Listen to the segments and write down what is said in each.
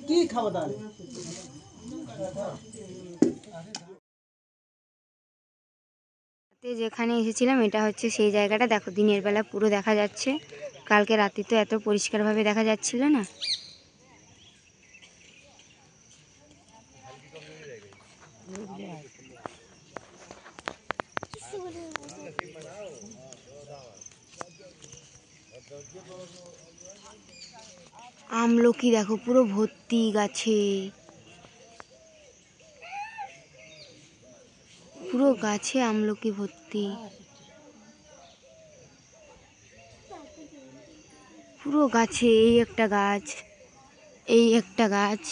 কি খাওয়া দাওয়া যেখানে এসেছিলাম এটা হচ্ছে সেই জায়গাটা। দেখো দিনের বেলা পুরো দেখা যাচ্ছে, কালকে রাতে তো এত পরিষ্কারভাবে দেখা যাচ্ছিল না। আমলকি দেখো পুরো ভর্তি গাছে, পুরো গাছে আমলকি ভর্তি, পুরো গাছে। এই একটা গাছ, এই একটা গাছ,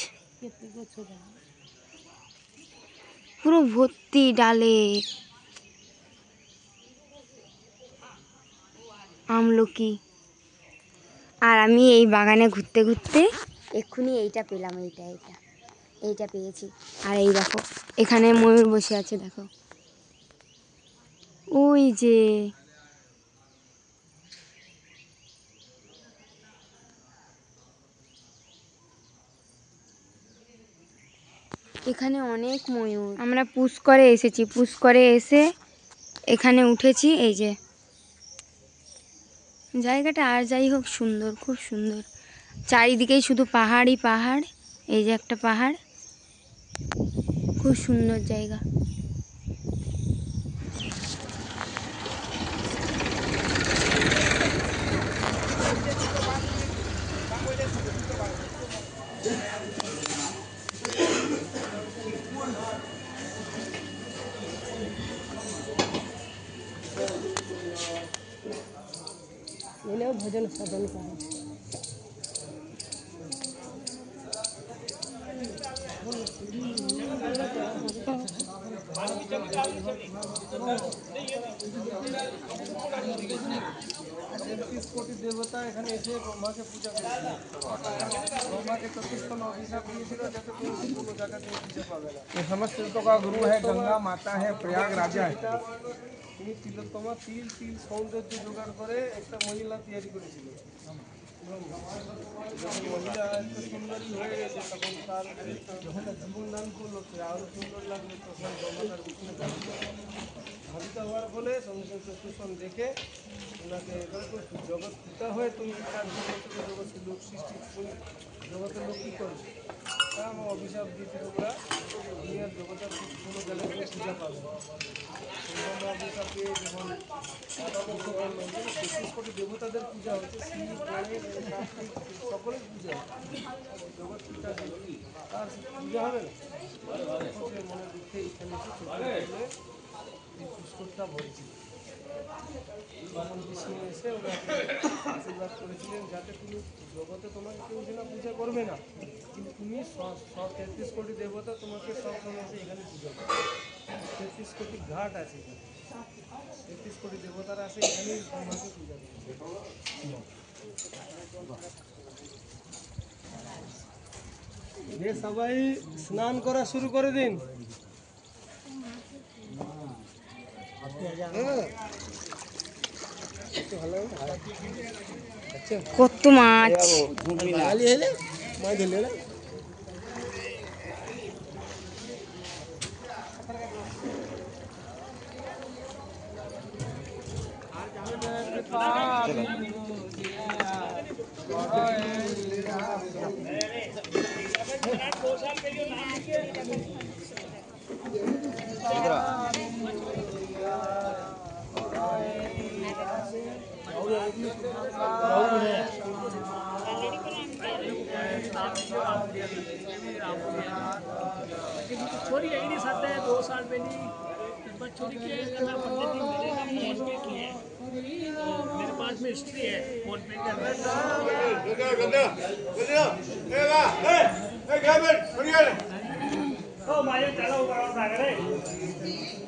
পুরো ভর্তি ডালে আমলকি। আর আমি এই বাগানে ঘুরতে ঘুরতে এক্ষুনি এইটা পেলাম, এইটা পেয়েছি। আর এই দেখো এখানে ময়ূর বসে আছে, দেখো ওই যে। এখানে অনেক ময়ূর। আমরা পুষ্করে এসেছি, পুষ্করে এসে এখানে উঠেছি। এই যে জায়গাটা, আর যাই হোক সুন্দর, খুব সুন্দর। চারিদিকেই শুধু পাহাড়ই পাহাড়। এই যে একটা পাহাড়, খুব সুন্দর জায়গা। ভজন সাধন করে। देवता এখানে এসে ব্রহ্মাকে পূজা করেছিল। ब्रह्मा के 34 अभिशाप दिए जाते কোনো জায়গাতে পূজা পাবে না। ये समस्त तीर्थों का गुरु है, गंगा माता है, प्रयाग राजा है। তিনি তিলোত্তমা তিল সৌন্দর্য জোগাড় করে একটা মহিলা তৈরি করেছিল। মহিলা এত সুন্দরী হয়ে গেছে, তখন তার যখন জীবন দান করলো, আরো সুন্দর লাগলো, তখন ব্রহ্মা তার পিছনে ভাবিত হওয়ার ফলে সঙ্গে চতুর্থন দেখে ওনাকে জগৎ পিতা হয়ে তুমি তার জগৎ লোক সৃষ্টি জগতের লোক কী করবে, তা আমার অভিশাপ দিয়েছে, তোমরা দুনিয়ার জগতের কোনো জায়গায় পূজা পাবে। অভিশাপ পেয়ে যখন 33 কোটি দেবতাদের পূজা হচ্ছে, শিব গণেশ কার্তিক সকলের পূজা জগৎ পিতা তার পূজা হবে না। মনের দুঃখে এখানে এসে এই পুষ্করটা ভরেছি। ভগবান বিষ্ণু এসে ওনাকে আশীর্বাদ করেছিলেন, যাতে তুমি জগতে তোমাকে কেউ যেন পূজা করবে না, কিন্তু তুমি 33 কোটি দেবতা তোমাকে সবসময় এসে এখানে পূজা করবে। 33 কোটি ঘাট আছে এখানে, 33 কোটি দেবতারা আছে এখানেই তোমাকে পূজা করবে। সবাই স্নান করা শুরু করে দিন। কত মাছ, छोरी यही नहीं सकता है 2 साल पहले छोरी के 15 दिन मेरे पास में हिस्ट्री है फोन पे कर रहा है। ओ भाई चलो ऊपर आ गए